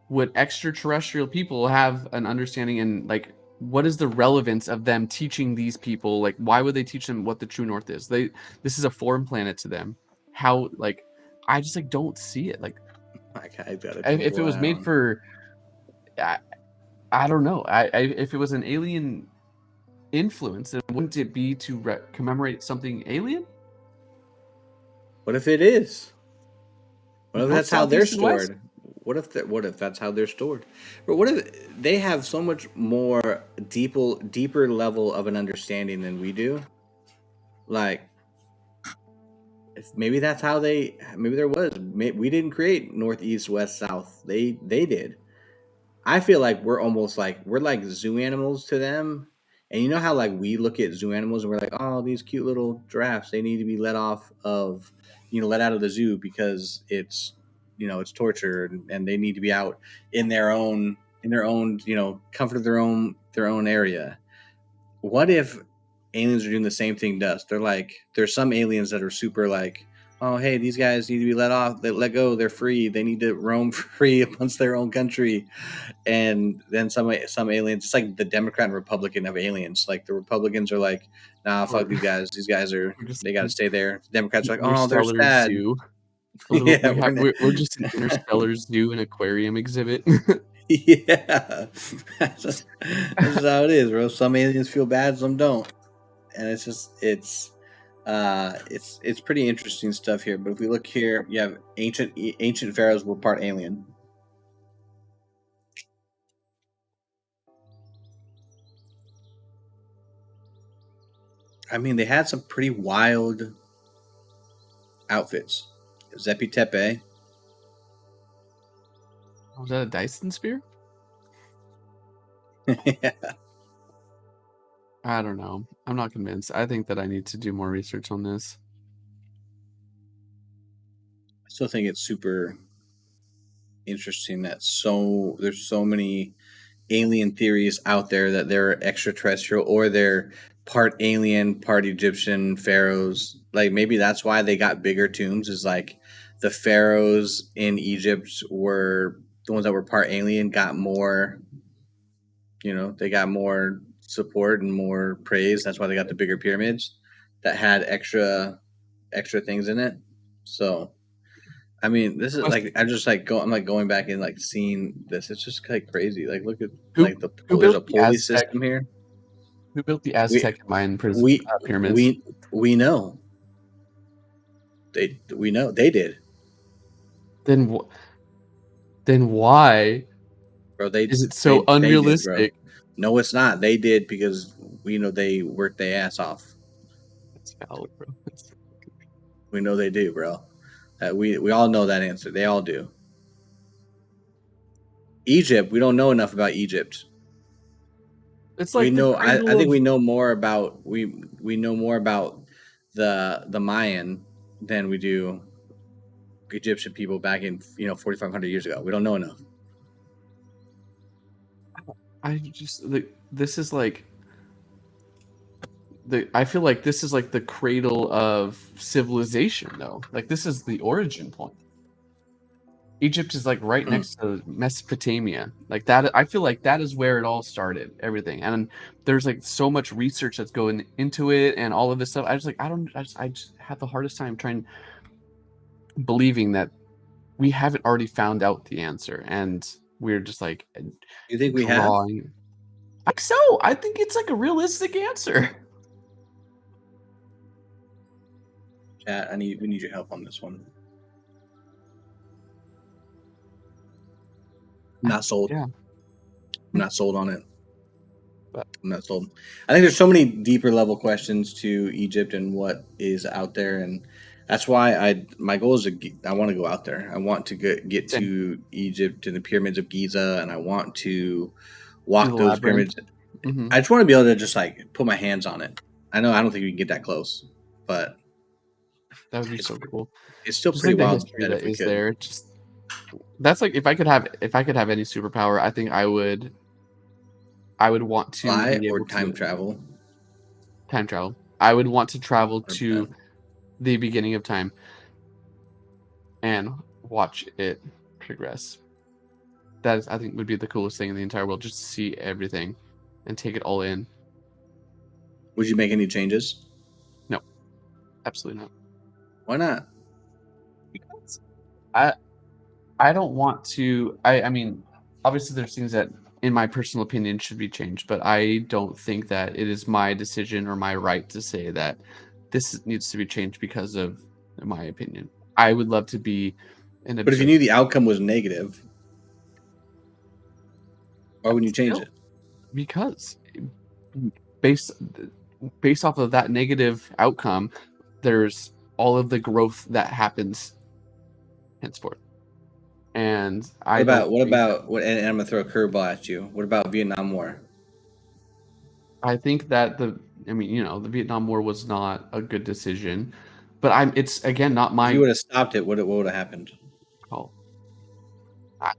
would extraterrestrial people have an understanding and like what is the relevance of them teaching these people? Like, why would they teach them what the true north is? This is a foreign planet to them. How like I just like don't see it. Like I've got a if it tinfoil was hat made on. for I don't know. If it was an alien influence, then wouldn't it be to commemorate something alien? What if it is? What if Both that's how they're southeast and west. stored? What if that's how they're stored? But what if they have so much more deeper level of an understanding than we do? Like, if maybe that's how maybe there was. We didn't create northeast, west, south. They did. I feel like we're almost like we're like zoo animals to them, And you know how like we look at zoo animals and we're like, oh, these cute little giraffes, they need to be let off of, let out of the zoo because it's, it's torture and they need to be out in their own, comfort of their own area. What if aliens are doing the same thing to us? They're like, there's some aliens that are super like, oh, hey, these guys need to be let off, let go, they're free, they need to roam free amongst their own country. And then some aliens, it's like the Democrat and Republican of aliens. Like the Republicans are like, nah, We're, fuck these guys. These guys are we're just they got to stay there. The Democrats are like, oh, they're interstellar sad. zoo. Yeah, We're just an interstellar zoo and aquarium exhibit. yeah. That's just how it is, bro. Some aliens feel bad, some don't, and it's pretty interesting stuff here. But if we look here, you have ancient pharaohs were part alien. I mean, they had some pretty wild outfits. Zepi Tepe. Was that a Dyson sphere? Yeah. I don't know. I'm not convinced. I think that I need to do more research on this. I still think it's super interesting that there's so many alien theories out there that they're extraterrestrial or they're part alien, part Egyptian pharaohs. Like maybe that's why they got bigger tombs. Is like the pharaohs in Egypt were the ones that were part alien got more. They got more support and more praise. That's why they got the bigger pyramids that had extra things in it. So I mean, this is Must- like I'm just like I'm like going back and like seeing this. It's just like crazy. Like look at Who like who there's a built the pulley Aztec? system here. Who built the We Aztec and Mayan we pyramids? we know we know they did, Then then why bro. is it so They did, bro. unrealistic? No, it's not. They did because we know they worked their ass off. It's valid, bro. We know they do, bro. We all know that answer. They all do. Egypt. We don't know enough about Egypt. It's We like the know. I cradle think of we know more about we know more about the Mayan than we do Egyptian people back in 4,500 years ago. We don't know enough. I just like this is like I feel like this is like the cradle of civilization though. Like this is the origin point. Egypt is like right Hmm. next to Mesopotamia. Like that I feel like that is where it all started, everything. And there's like so much research that's going into it and all of this stuff. I just have the hardest time trying believing that we haven't already found out the answer and we're just like You think we have? drawing. Like so, I think it's like a realistic answer. Chat. We need your help on this one. I'm not sold. Yeah. I'm not sold on it. But I'm not sold. I think there's so many deeper level questions to Egypt and what is out there, and that's why my goal is I want to go out there. I want to get same. to Egypt and the pyramids of Giza, and I want to Do walk the those labyrinth. pyramids. Hmm. I just want to be able to just like put my hands on it. I don't think we can get that close, but That would be it's so cool. it's still Just pretty like the wild history that that if we is could. there. Just that's like if I could have any superpower, I think I would want to Fly be or able time to travel. time travel. I would want to travel Or to the beginning of time and watch it progress. That is, I think, would be the coolest thing in the entire world. Just to see everything and take it all in. would you make any changes? No, absolutely not. Why not? Because I don't want to. I mean, obviously, there's things that, in my personal opinion, should be changed, but I don't think that it is my decision or my right to say that this needs to be changed because of my opinion. I would love to be an But if you observer. knew the outcome was negative, why wouldn't you change Still, it? because based based off of that negative outcome, there's all of the growth that happens henceforth, and I don't What think about what? And I'm gonna throw a curveball at you. What about Vietnam War? I think that I mean, the Vietnam War was not a good decision, but it's again not If you my would have stopped it, what would have happened? call. I-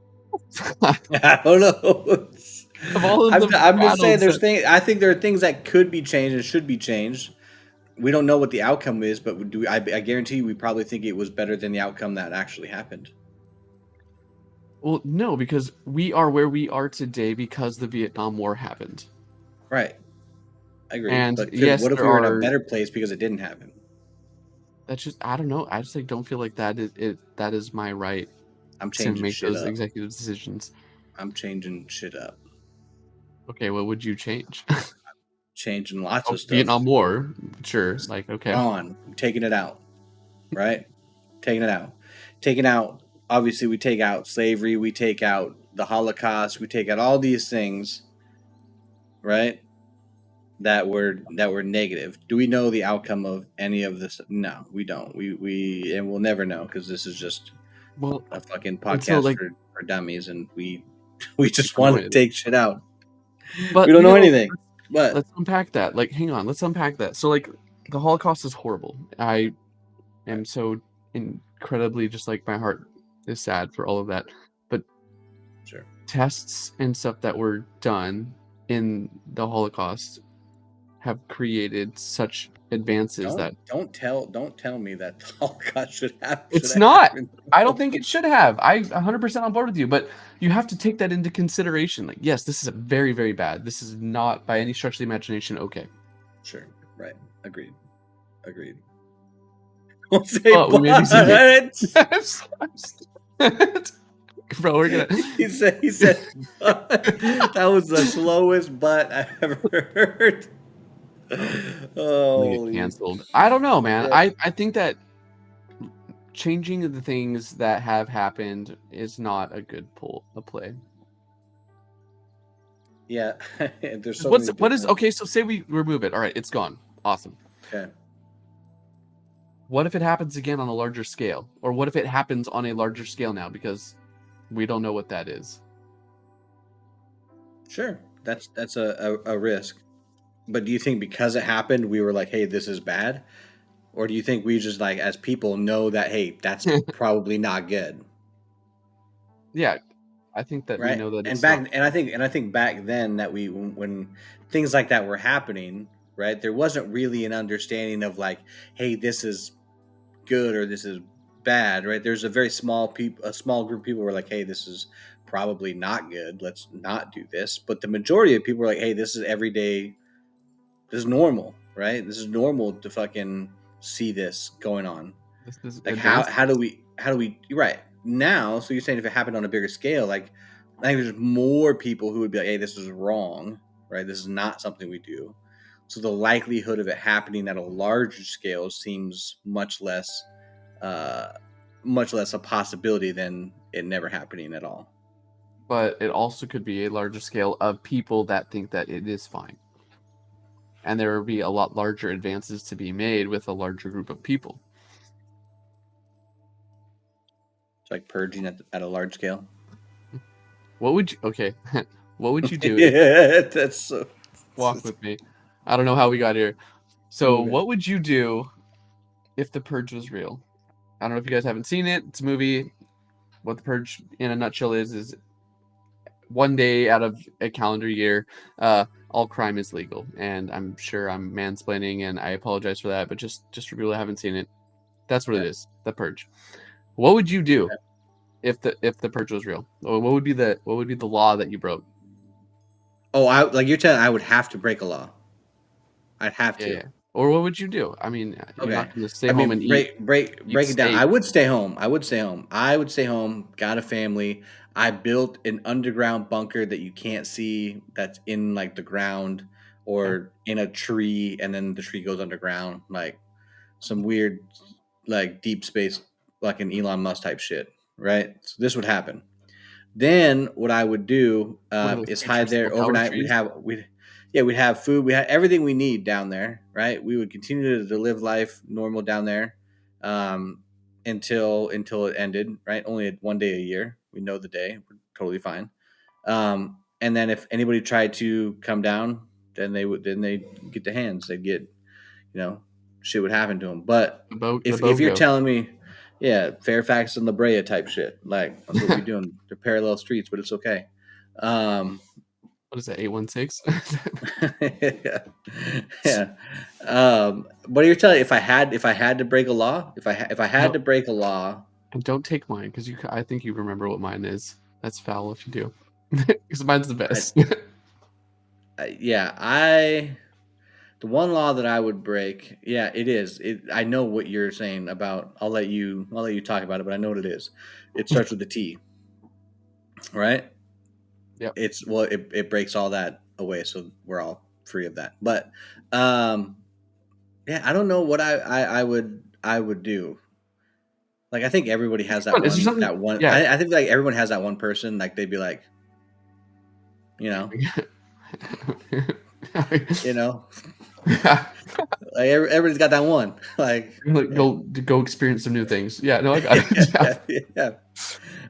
I don't know. of all of the I'm just saying, battles there's that, things. I think there are things that could be changed and should be changed. We don't know what the outcome is, but I guarantee you, we probably think it was better than the outcome that actually happened. well, no, because we are where we are today because the Vietnam War happened. Right. I agree. And But yes, what if there we were in a are better place because it didn't happen? that's just I don't know. I just like don't feel like that is my right I'm to changing make shit those up. executive decisions. I'm changing shit up. Okay, what would you change? Changing lots Oh, of stuff. Vietnam War, sure. Like, okay. Gone. I'm taking it out. Right? Taking it out. Taking out, obviously, we take out slavery, we take out the Holocaust, we take out all these things, right? That were negative. Do we know the outcome of any of this? No, we don't. And we'll never know because this is just Well, a fucking and so podcast like for dummies, and we just we're want to going take shit out. We but don't know anything. But let's unpack that. Like, hang on, let's unpack that. So like the Holocaust is horrible. I right, am so incredibly just like my heart is sad for all of that. But sure. tests and stuff that were done in the Holocaust have created such advances that Don't tell me that the Holocaust should it's have not. happened. I don't think it should have. I 100% on board with you, but you have to take that into consideration. Like, yes, this is a very, very bad. This is not by any stretch of the imagination okay. Sure. Right. Agreed. Agreed. Don't say But we made these advances. but. Bro, we're gonna He said but. That was the slowest but I've ever heard. get Holy canceled. I don't know, man. shit. I think that changing the things that have happened is not a good a play. Yeah. There's 'Cause so many what is different. okay? So say we remove it. All right, it's gone. Awesome. Okay. What if it happens again on a larger scale, or what if it happens on a larger scale now? Because we don't know what that is. Sure. That's a risk. But do you think because it happened, we were like, hey, this is bad? Or do you think we just like as people know that hey, that's probably not good? Yeah, I think that we Right. know that And it's not. I think back then that when things like that were happening, right, there wasn't really an understanding of like, hey, this is good or this is bad, right? There's a small group of people who were like, hey, this is probably not good. Let's not do this. But the majority of people were like, hey, this is everyday. This is normal, right? This is normal to fucking see this going on. This is Like how do advances. we you're right now, so you're saying if it happened on a bigger scale, like I think there's more people who would be like, hey, this is wrong, right? This is not something we do. So the likelihood of it happening at a larger scale seems uh much less a possibility than it never happening at all. But it also could be a larger scale of people that think that it is fine, and there will be a lot larger advances to be made with a larger group of people. It's like purging at a large scale. What would you? Okay, what would you do if Yeah, that's so. walk with me? I don't know how we got here. So, Okay. what would you do if the purge was real? I don't know if you guys haven't seen it. It's a movie. What the purge in a nutshell is one day out of a calendar year, all crime is legal. And I'm sure I'm mansplaining, and I apologize for that. But just for people that haven't seen it, that's what it Okay. is. The purge. What would you do Okay. if the purge was real? Or what would be the law that you broke? Oh, I like you're telling I would have to break a law. I'd have Yeah, to. yeah. Or what would you do? I mean, you're Okay. not going to stay I home and mean, eat break it down. I steak. would stay home. I would stay home. I would stay home. Got a family. I built an underground bunker that you can't see. That's in like the ground Okay. or in a tree, and then the tree goes underground. Like some weird, like deep space, like an Elon Musk type shit. Right. So this would happen. Then what I would do What are those is hide futuristic there tower overnight. trees? We'd have food. We had everything we need down there, right? We would continue to live life normal down there um, until it ended, right? Only one day a year. We know the day. We're totally fine. And then if anybody tried to come down, then they get the hands. They'd get, shit would happen to them. But The if you're BOGO. telling me, yeah, Fairfax and La Brea type shit, like that's what we're doing. They're parallel streets, but it's okay. What is that? 816. yeah, yeah. What are you telling? If I had to break a law, if I had No, to break a law, and don't take mine because I think you remember what mine is. That's foul if you do, because mine's the I, best. yeah, the one law that I would break, yeah, it is. I know what you're saying about. I'll let you talk about it, but I know what it is. It starts with the T, right? Yep. It breaks all that away, so we're all free of that. But um, yeah, I don't know what I would do. Like I think everybody has Come on, is there that something? one. Yeah. I think like everyone has that one person. Like they'd be like, you know, you know, like everybody's got that one. Like Like, yeah, go experience some new things. Yeah, no, I got it. Yeah. yeah, yeah.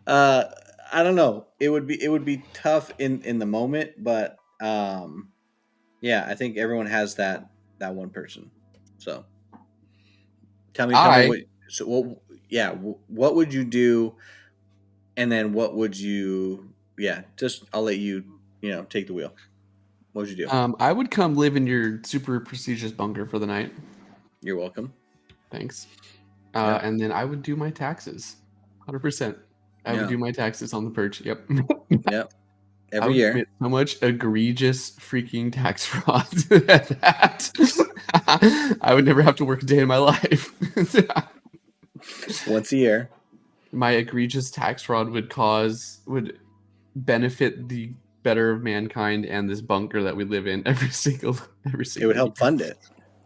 Uh, I don't know. It would be tough in the moment, but yeah, I think everyone has that one person. So tell me I what. So what? Yeah, what would you do? And then what would you? Yeah, just I'll let you take the wheel. What would you do? I would come live in your super prestigious bunker for the night. You're welcome. Thanks. Yep. And then I would do my taxes. 100%. I would Yeah. do my taxes on the perch. Yep. Yep. I Every would year, commit so much egregious freaking tax fraud that I would never have to work a day in my life. once a year. My egregious tax fraud would benefit the better of mankind and this bunker that we live in every It would single help year. fund it.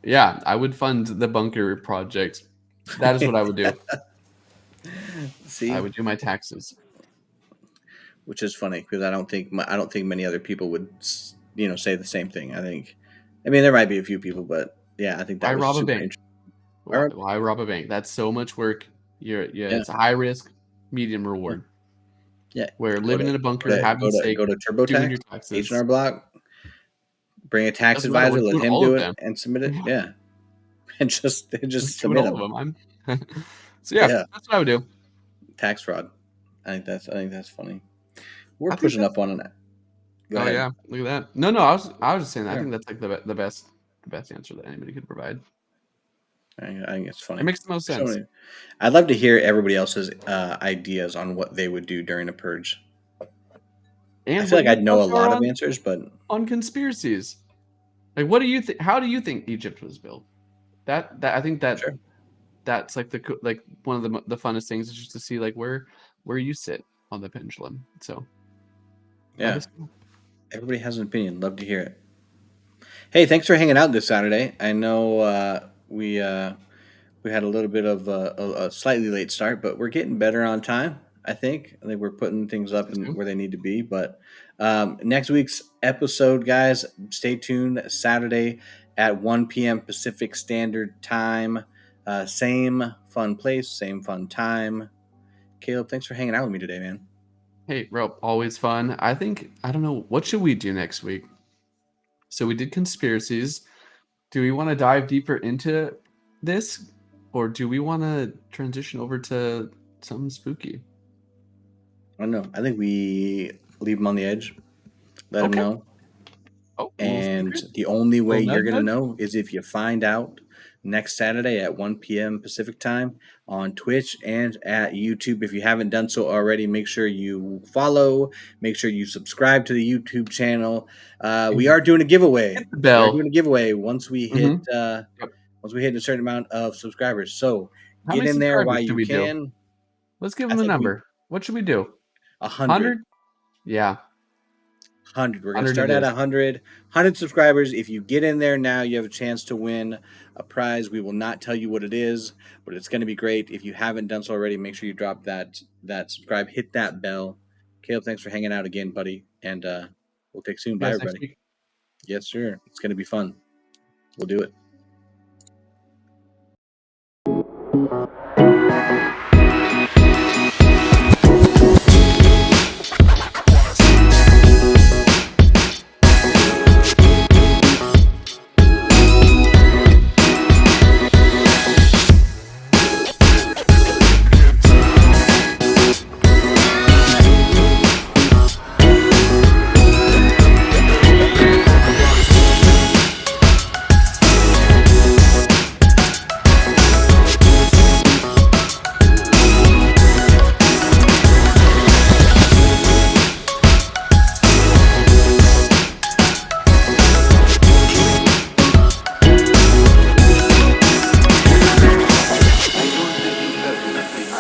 Yeah, I would fund the bunker project. That is what I would do. I See, would do my taxes. which is funny because I don't think many other people would say the same thing. I mean, there might be a few people, but yeah, I think Why that was rob a super bank? interesting. All right. Why rob a bank? That's so much work. Yeah, Yeah, it's a high risk, medium yeah, reward. yeah. Where Go living to in a bunker, having steak, go to doing TurboTax, your H and R taxes. Block, bring a tax Doesn't matter. We're advisor, let doing him all do of it, them. and submit it. Yeah, Yeah, and we're just doing submit all of them. them. So yeah, Yeah, that's what I would do. tax fraud. I think that's funny. We're I think pushing that's. up on it. Go Oh ahead. yeah, look at that. No, I was just saying that. I Sure. think that's like the best answer that anybody could provide. I think it's It funny. makes the most So sense. many. I'd love to hear everybody else's ideas on what they would do during a purge. I And feel what like your I'd know a thoughts are lot of answers, but on conspiracies. Like, what do you think? How do you think Egypt was built? That I think sure. that's like like one of the funnest things is just to see like where you sit on the pendulum. So let Yeah. us know. Everybody has an opinion. Love to hear it. Hey, thanks for hanging out this Saturday. I know we had a little bit of a slightly late start, but we're getting better on time. I think we're putting things up Please in do. where they need to be. But next week's episode, guys, stay tuned. Saturday at 1 p.m. Pacific Standard Time. Same fun place, same fun time. Caleb, thanks for hanging out with me today, man. Hey, Rope, always fun. I don't know what should we do next week. So we did conspiracies. Do we want to dive deeper into this, or do we want to transition over to something spooky? I don't know. I think we leave them on the edge. Let them Okay. know. Oh, a little And secret. the only way Little you're nudge, going to nudge. know is if you find out next Saturday at 1 p.m. Pacific time on Twitch and at YouTube. If you haven't done so already, make sure you follow, make sure you subscribe to the YouTube channel. We And are doing a hit giveaway. the We are doing bell. a giveaway once we hit Mm-hmm. Yep. a certain amount of subscribers. So How get many in there subscribers while should you we do? can. Let's give I them a think we number. What should we do? 100. 100? Yeah, 100. We're going to 100 it start at is. 100 subscribers. If you get in there now, you have a chance to win a prize. We will not tell you what it is, but it's going to be great. If you haven't done so already, make sure you drop that subscribe, hit that bell. Caleb, thanks for hanging out again, buddy, and we'll take soon. See you Bye, guys next everybody. week. Yes, sir. It's going to be fun. We'll do it.